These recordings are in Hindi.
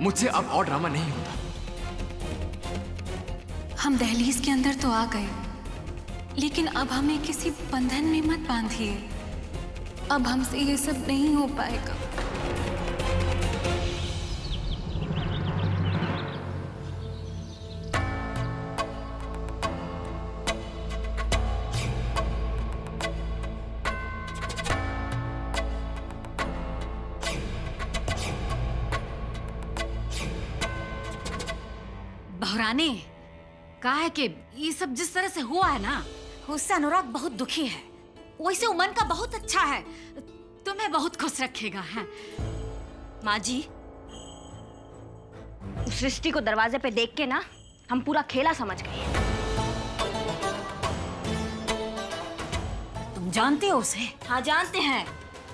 मुझसे अब और ड्रामा नहीं होता। हम दहलीज के अंदर तो आ गए, लेकिन अब हमें किसी बंधन में मत बांधिए। अब हमसे ये सब नहीं हो पाएगा। बहुरानी, कहा है कि ये सब जिस तरह से हुआ है ना, उससे अनुराग बहुत दुखी है। वैसे उमन का बहुत अच्छा है, तुम्हें बहुत खुश रखेगा है। माँ जी, सृष्टि को दरवाजे पे देख के ना हम पूरा खेला समझ गए। तुम जानते हो उसे? हाँ जानते हैं,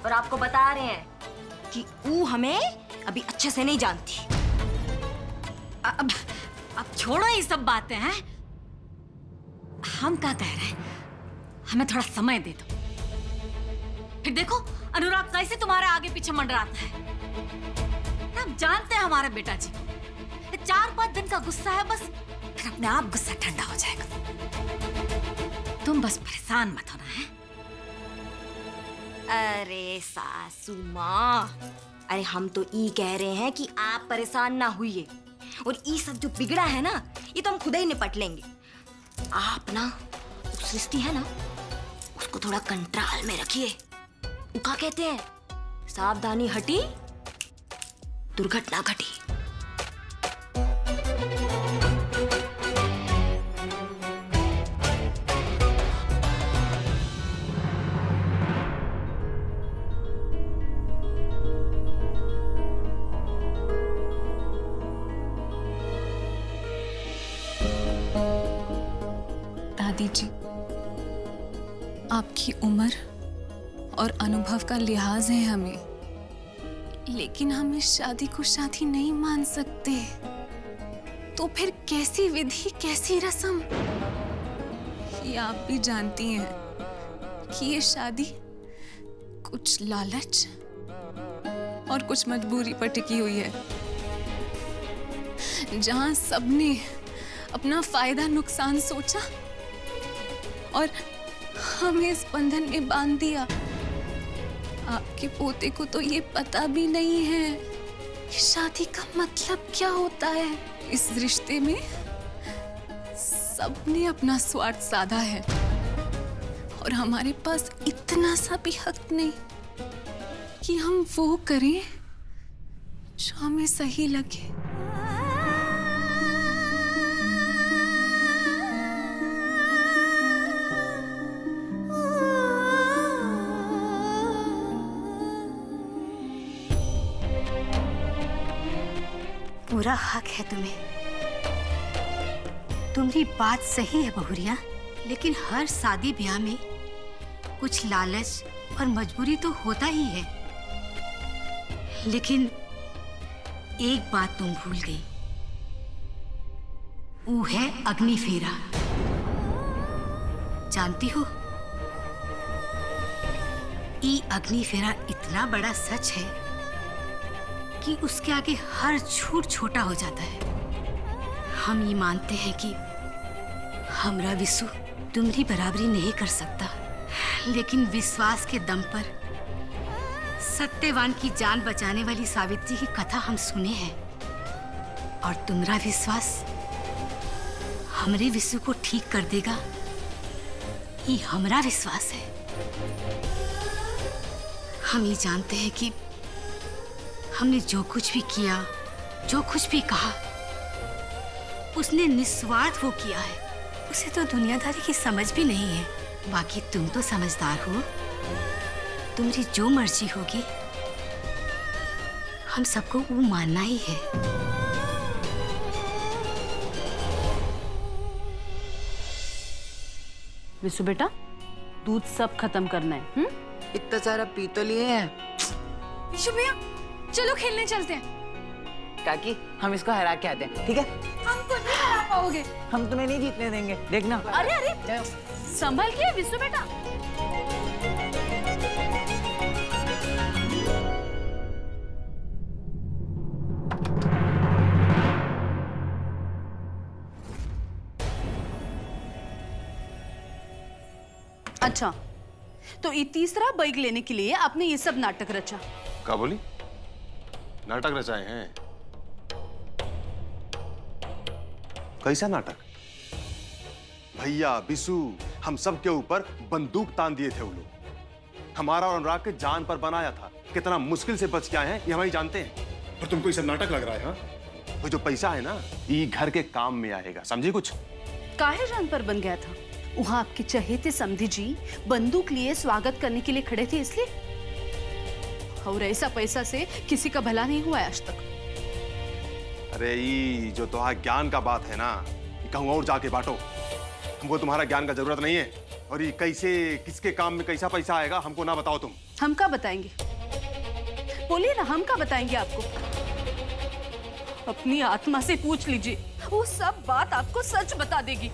और आपको बता रहे हैं कि वो हमें अभी अच्छे से नहीं जानती। अब छोड़ो ये सब बातें हैं। हम क्या कह रहे हैं, हमें थोड़ा समय दे दो। फिर देखो अनुराग कैसे तुम्हारे आगे पीछे मंडराता है। हम जानते हैं हमारे बेटा जी, 4-5 दिन का गुस्सा है बस, फिर अपने आप गुस्सा ठंडा हो जाएगा। तुम बस परेशान मत होना है। अरे सासू माँ, अरे हम तो ये कह रहे हैं कि आप परेशान ना हुइए, और ये सब जो बिगड़ा है ना, ये तो हम खुद ही निपट लेंगे। आप ना सृष्टि है ना, उसको थोड़ा कंट्रोल में रखिए। वो क्या कहते हैं, सावधानी हटी दुर्घटना घटी। दादी जी, आपकी उम्र और अनुभव का लिहाज है हमें, लेकिन हम इस शादी को शादी नहीं मान सकते। तो फिर कैसी विधि, कैसी रस्म? ये आप भी जानती हैं कि ये शादी कुछ लालच और कुछ मजबूरी पर टिकी हुई है, जहां सबने अपना फायदा नुकसान सोचा और हमें इस बंधन में बांध दिया। आपके पोते को तो ये पता भी नहीं है कि शादी का मतलब क्या होता है। इस रिश्ते में सबने अपना स्वार्थ साधा है, और हमारे पास इतना सा भी हक नहीं कि हम वो करें जो हमें सही लगे। पूरा हक है तुम्हें। तुम्हारी बात सही है बहुरिया, लेकिन हर शादी ब्याह में कुछ लालच और मजबूरी तो होता ही है। लेकिन एक बात तुम भूल गई, वो है अग्नि फेरा। जानती हो, ये अग्नि फेरा इतना बड़ा सच है कि उसके आगे हर झूठ छोटा हो जाता है। हम ये मानते हैं कि हमरा विशु तुम्हारी बराबरी नहीं कर सकता, लेकिन विश्वास के दम पर सत्यवान की जान बचाने वाली सावित्री की कथा हम सुने हैं, और तुम्हारा विश्वास हमरे विशु को ठीक कर देगा, ये हमरा विश्वास है। हम ये जानते हैं कि हमने जो कुछ भी किया, जो कुछ भी कहा, उसने निस्वार्थ वो किया है। उसे तो दुनियादारी की समझ भी नहीं है। बाकी तुम तो समझदार हो, तुम्हारी जो मर्जी होगी हम सबको वो मानना ही है। विशु बेटा, दूध सब खत्म करना है। इतना सारा पी तो लिए हैं। विशु भैया, चलो खेलने चलते हैं। काकी, हम इसको हरा के आते हैं, ठीक है? हमको नहीं हरा पाओगे। हम तुम्हें नहीं जीतने देंगे, देखना। अरे अरे, संभल के विशु बेटा। अच्छा, तो ये तीसरा बाइक लेने के लिए आपने ये सब नाटक रचा? क्या बोली? नाटक रचाए हैं? कैसा नाटक? भैया बिसु, हम सब के ऊपर बंदूक तान दिए थे वो लोग। हमारा और अनुराग के जान पर बनाया था। कितना मुश्किल से बच के आए हैं ये हम ही जानते हैं। और तुमको ये सब नाटक लग रहा है? हाँ, वो जो पैसा है ना, ये घर के काम में आएगा, समझी कुछ? काहे जान पर बन गया था? वहां आपके चहेते समधी जी बंदूक लिए स्वागत करने के लिए खड़े थे इसलिए? और ऐसा पैसा से किसी का भला नहीं हुआ आज तक। अरे ये जो तुम्हारा ज्ञान का बात है ना, ये कहूँ और जाके बांटो। हमको तुम्हारा ज्ञान का जरूरत नहीं है। और ये कैसे, किसके काम में कैसा पैसा आएगा हमको ना बताओ तुम। हम क्या बताएंगे? बोलिए ना, हम क्या बताएंगे आपको? अपनी आत्मा से पूछ लीजिए, वो सब बात आपको सच बता देगी।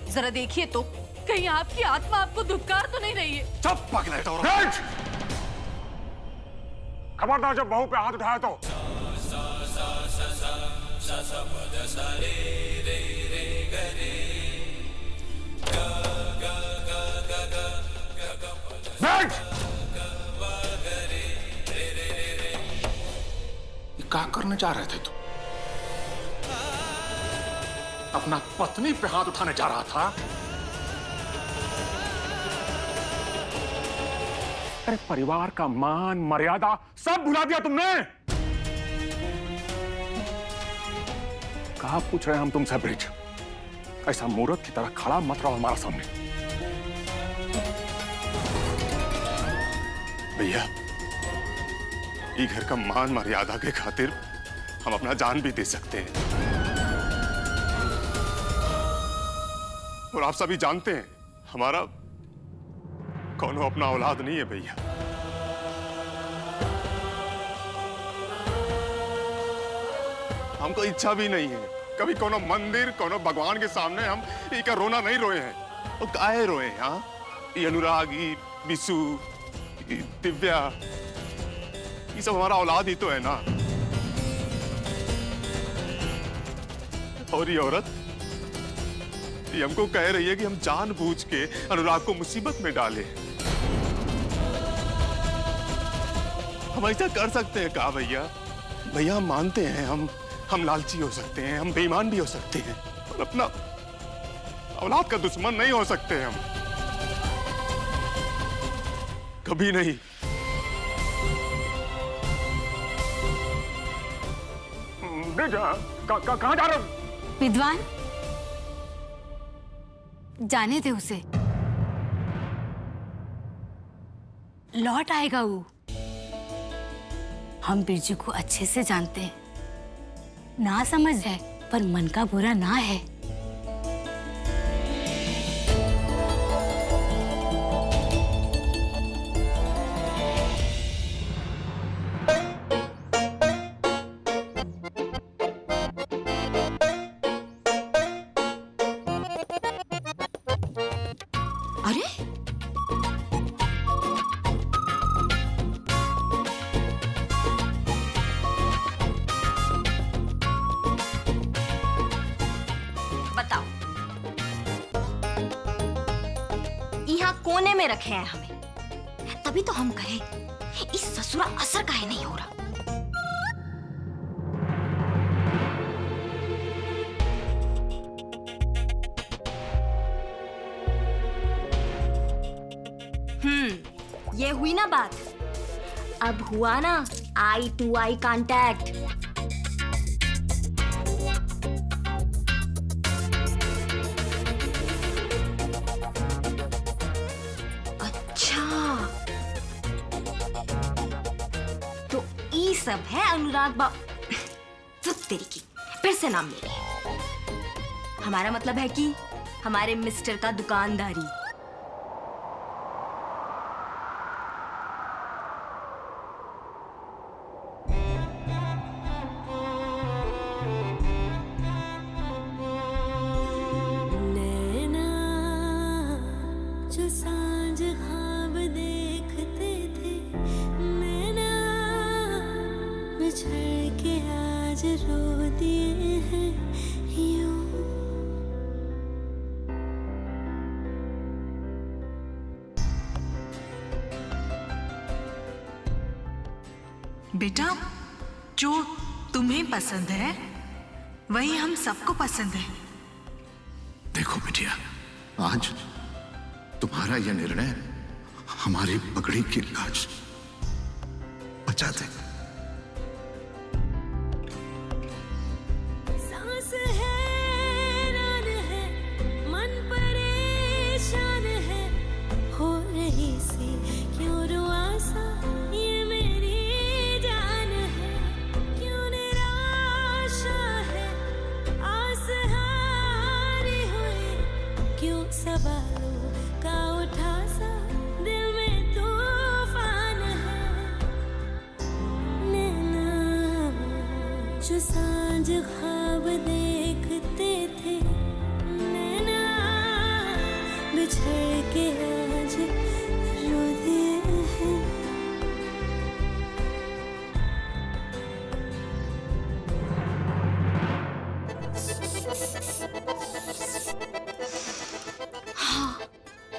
जरा देखिए तो, कहीं आपकी आत्मा आपको धुतकार तो नहीं रही है? चुप पकड़े तो। खबरदार जब बहू पे हाथ उठाया तो। बैठ! ये क्या करने जा रहे थे तुम? अपना पत्नी पे हाथ उठाने जा रहा था? अरे परिवार का मान मर्यादा सब भुला दिया तुमने। कहा पूछ रहे हैं हम तुमसे ब्रिज? ऐसा मूर्ख की तरह खड़ा मत रहो हमारा सामने। भैया, ये घर का मान मर्यादा के खातिर हम अपना जान भी दे सकते हैं। और आप सभी जानते हैं हमारा कौनो अपना औलाद नहीं है भैया। हमको इच्छा भी नहीं है कभी कोनो मंदिर, कोनो भगवान के सामने हम इनका रोना नहीं रोए हैं। और काहे रोए हैं? हाँ, ये अनुराग, ये बिसु, ये दिव्या, ये सब हमारा औलाद ही तो है ना। और ये औरत ये हमको कह रही है कि हम जानबूझ के अनुराग को मुसीबत में डालें। हम ऐसा कर सकते हैं क्या भैया? भैया हम मानते हैं हम लालची हो सकते हैं, हम बेईमान भी हो सकते हैं, और अपना औलाद का दुश्मन नहीं हो सकते हम। कभी नहीं। कहाँ जा रहे हो? विद्वान, जाने दे उसे, लौट आएगा वो। हम बिरजू को अच्छे से जानते हैं, ना समझ है पर मन का बुरा ना है। अरे बताओ, यहाँ कोने में रखे हैं हमें, तभी तो हम कहे इस ससुरा असर काहे नहीं हो रहा। ये हुई ना बात। अब हुआ ना आई टू आई कांटेक्ट। अच्छा, तो ये सब है अनुराग तो तेरी की फिर से नाम ले लिया। हमारा मतलब है कि हमारे मिस्टर का दुकानदारी। बेटा, जो तुम्हें पसंद है वही हम सबको पसंद है। देखो बिटिया, आज तुम्हारा यह निर्णय हमारी पगड़ी की लाज बचा दे। सांस हैरान है, मन परेशान है, हो रही सी क्यों रुआसा ये मेरी जान है, क्यों निराशा है, आस हारी हुई, क्यों सवालों का उठा सा दिल में तूफान है, नैना जो सांझ ख्वाब देखते थे, नैना बिछड़ के आज रो दिए हैं।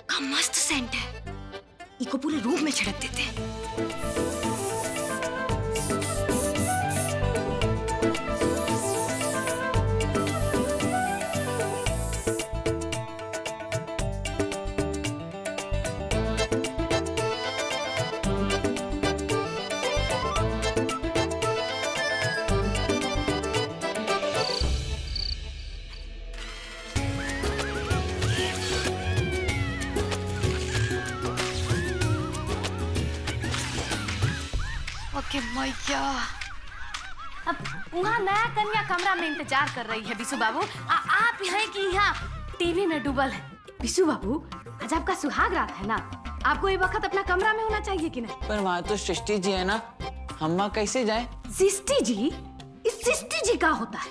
का मस्त सेंट है, इको पूरे रूम में छिड़क देते हैं। ओके मैया, अब वहाँ नया कन्या कमरा में इंतजार कर रही है बिशु बाबू। आप हैं कि यहाँ टीवी में डूबल है? बिशु बाबू, आज आपका सुहाग रात है ना, आपको ये वक्त अपना कमरा में होना चाहिए कि नहीं? पर वहाँ तो सृष्टि जी है ना, हम वहाँ कैसे जाएं? सृष्टि जी? इस सृष्टि जी का होता है?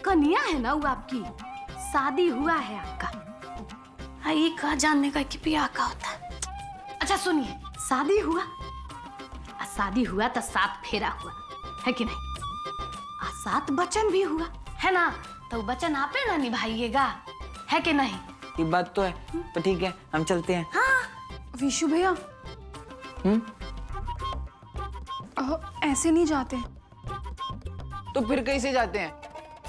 कन्या है ना वो आपकी, शादी हुआ है आपका। ये कहा जानने का कि ब्याह का होता है। अच्छा सुनिए, शादी हुआ, शादी हुआ तो 7 फेरा हुआ है कि नहीं? 7 वचन भी हुआ है ना, तो वचन आपे ना निभाइएगा, है कि नहीं? ये बात तो है, तो ठीक है, हम चलते हैं। हाँ विशु भैया, ऐसे नहीं जाते। तो फिर कैसे जाते हैं?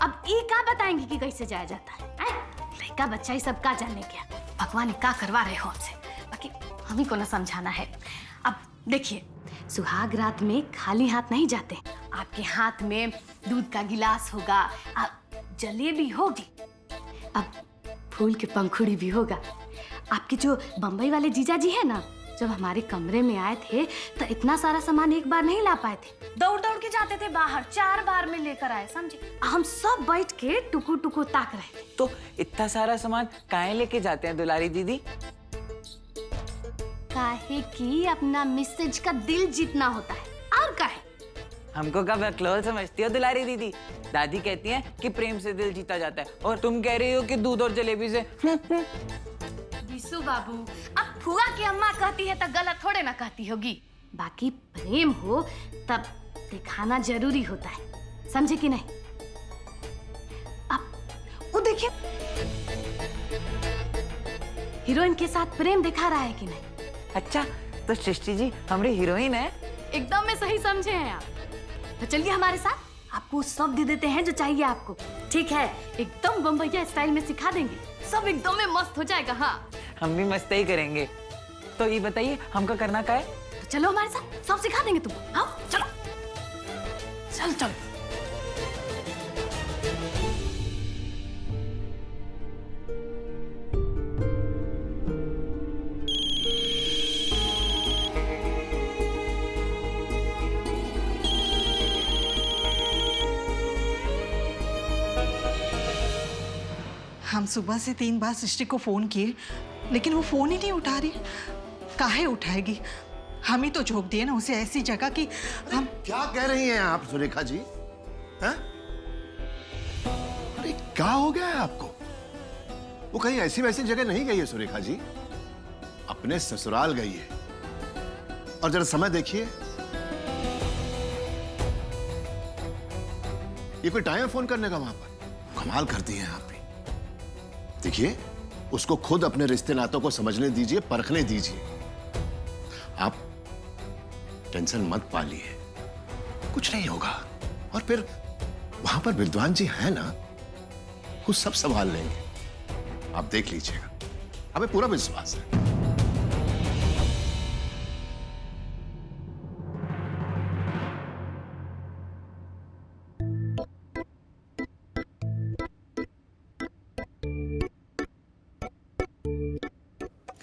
अब ये क्या बताएंगे कि कैसे जाया जाता है? लड़का बच्चा ही सब का जाने क्या, भगवान का करवा रहे हो हमसे, बाकी हम ही को ना समझाना है। अब देखिए, सुहाग रात में खाली हाथ नहीं जाते। आपके हाथ में दूध का गिलास होगा, जलेबी होगी, अब फूल के पंखुड़ी भी होगा। आपके जो बम्बई वाले जीजा जी है ना, जब हमारे कमरे में आए थे तो इतना सारा सामान एक बार नहीं ला पाए थे, दौड़ दौड़ के जाते थे बाहर, 4 बार में लेकर आए, समझे? हम सब बैठ के टुकु टुकु ताक रहे थे। तो इतना सारा सामान काहे लेके जाते हैं दुलारी दीदी? काहे कि अपना मिसेज का दिल जीतना होता है, और काहे? हमको कब क्लोज समझती हो दुलारी दीदी? दादी कहती हैं कि प्रेम से दिल जीता जाता है, और तुम कह रही हो कि दूध और जलेबी से। बिशु बाबू, अब फुआ की अम्मा कहती है तो गलत थोड़े ना कहती होगी। बाकी प्रेम हो तब दिखाना जरूरी होता है, समझे कि नहीं? अब वो देखिए, हीरोइन के साथ प्रेम दिखा रहा है कि नहीं? अच्छा, तो सृष्टि जी हमारी हीरोइन है? एकदम में सही समझे हैं आप। तो चलिए हमारे साथ, आपको सब दे देते हैं जो चाहिए आपको। ठीक है, एकदम बम्बईया स्टाइल में सिखा देंगे, सब एकदम में मस्त हो जाएगा। हाँ, हम भी मस्त ही करेंगे। तो ये बताइए हमको करना क्या है? तो चलो हमारे साथ, सब सिखा देंगे तुमको। आओ चलो, चल चल। हम सुबह से 3 बार सृष्टि को फोन किए, लेकिन वो फोन ही नहीं उठा रही। काहे उठाएगी? हम ही तो झोंक दिए ना उसे ऐसी जगह कि हम। क्या कह रही हैं आप सुरेखा जी? हैं? अरे क्या हो गया है आपको? वो कहीं ऐसी वैसी जगह नहीं गई है सुरेखा जी, अपने ससुराल गई है। और जरा समय देखिए, ये कोई टाइम है फोन करने का वहां पर? कमाल करती हैं आप भी। देखिए, उसको खुद अपने रिश्ते नातों को समझने दीजिए, परखने दीजिए। आप टेंशन मत पालिए, कुछ नहीं होगा। और फिर वहां पर विद्वान जी हैं ना, वो सब संभाल लेंगे। आप देख लीजिएगा, हमें पूरा विश्वास है।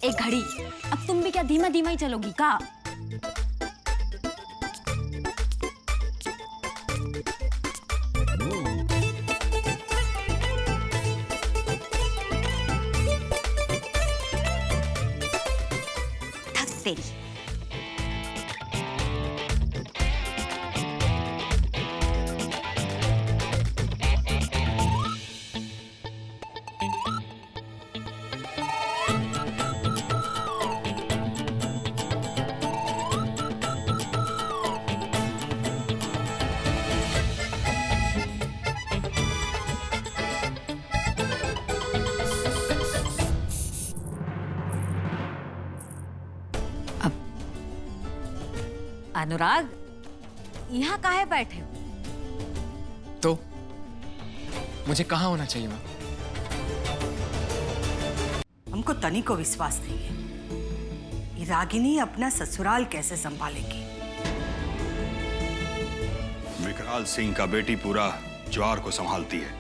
एक घड़ी, अब तुम भी क्या धीमा धीमा ही चलोगी का? थक तेरी। अनुराग, यहाँ काहे बैठे हो? तो मुझे कहाँ होना चाहिए माँ? हमको तनी को विश्वास नहीं है ये रागिनी अपना ससुराल कैसे संभालेगी। विकराल सिंह का बेटी पूरा ज्वार को संभालती है,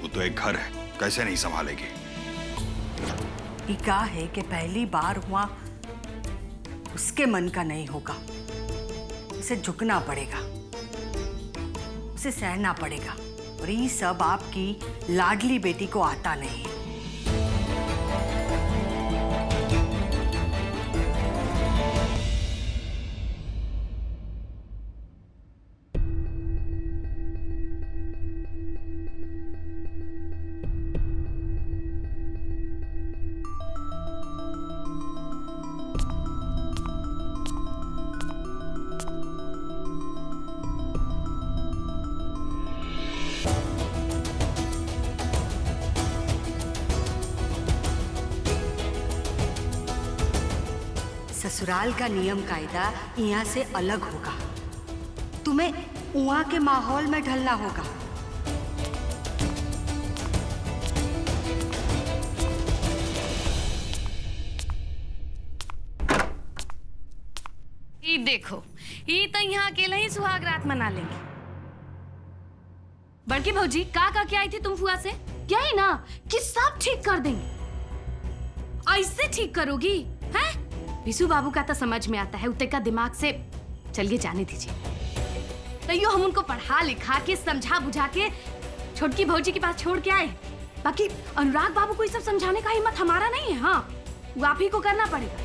वो तो एक घर है, कैसे नहीं संभालेगी? ये क्या है कि पहली बार हुआ, उसके मन का नहीं होगा। उसे झुकना पड़ेगा, उसे सहना पड़ेगा, और ये सब आपकी लाडली बेटी को आता नहीं है। ससुराल का नियम कायदा यहाँ से अलग होगा। तुम्हें वहाँ के माहौल में ढलना होगा। ये देखो, ये तो यहाँ अकेले ही सुहाग रात मना लेंगे। बड़की भौजी का क्या आई थी तुम फुआ से? क्या ही ना कि सब ठीक कर देंगे। ऐसे ठीक करोगी हैं? विशु बाबू का तो समझ में आता है, उते का दिमाग से चलिए जाने दीजिए। तैयो हम उनको पढ़ा लिखा के समझा बुझा के छोटकी भौजी के पास छोड़ के आए। बाकी अनुराग बाबू को ये सब समझाने का हिम्मत हमारा नहीं है। हाँ, वो आप ही को करना पड़ेगा।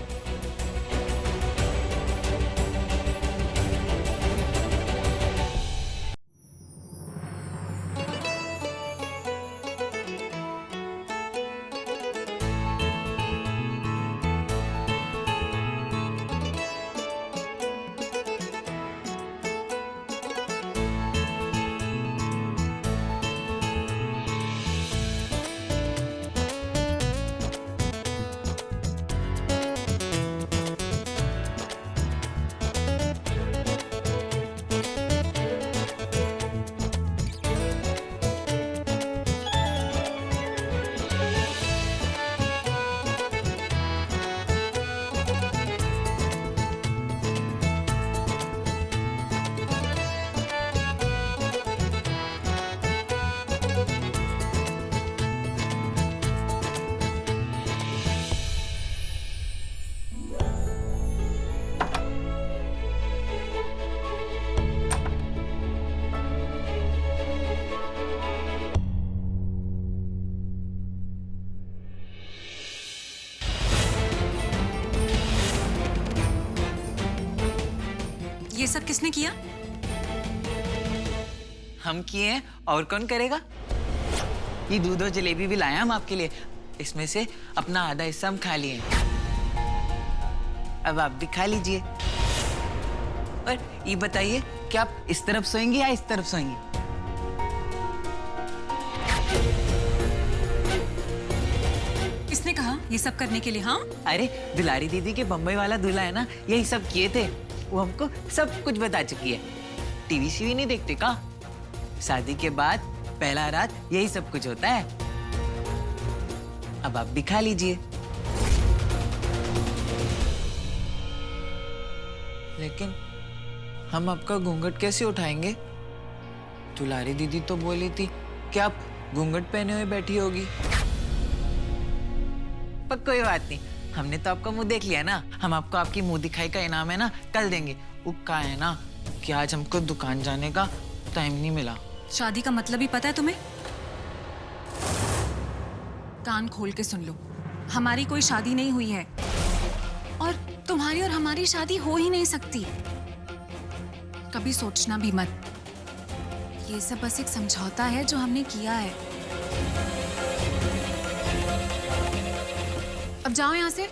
ये सब किसने किया? हम किए हैं, और कौन करेगा? ये दूध और जलेबी भी लाए हम आपके लिए। इसमें से अपना आधा हिस्सा हम खा लिए। अब आप भी खा लीजिए। और ये बताइए कि आप इस तरफ सोएंगे या इस तरफ सोएंगे? किसने कहा ये सब करने के लिए? हाँ, अरे दुलारी दीदी के बम्बई वाला दूल्हा है ना, यही सब किए थे। वो हमको सब कुछ बता चुकी है। टीवी सीवी नहीं देखते का? शादी के बाद पहला रात यही सब कुछ होता है। अब आप भी खा लीजिए। लेकिन हम आपका घूंघट कैसे उठाएंगे? दुलारी दीदी तो बोली थी कि आप घूंघट पहने हुए बैठी होगी। पर कोई बात नहीं, हमने तो आपका मुंह देख लिया ना। हम आपको आपकी मुंह दिखाई का इनाम है ना कल देंगे। वो क्या है ना कि आज हमको दुकान जाने का टाइम नहीं मिला। शादी का मतलब ही पता है तुम्हें? कान खोल के सुन लो, हमारी कोई शादी नहीं हुई है और तुम्हारी और हमारी शादी हो ही नहीं सकती। कभी सोचना भी मत। ये सब बस एक समझौता है जो हमने किया है। अब जाओ यहाँ से।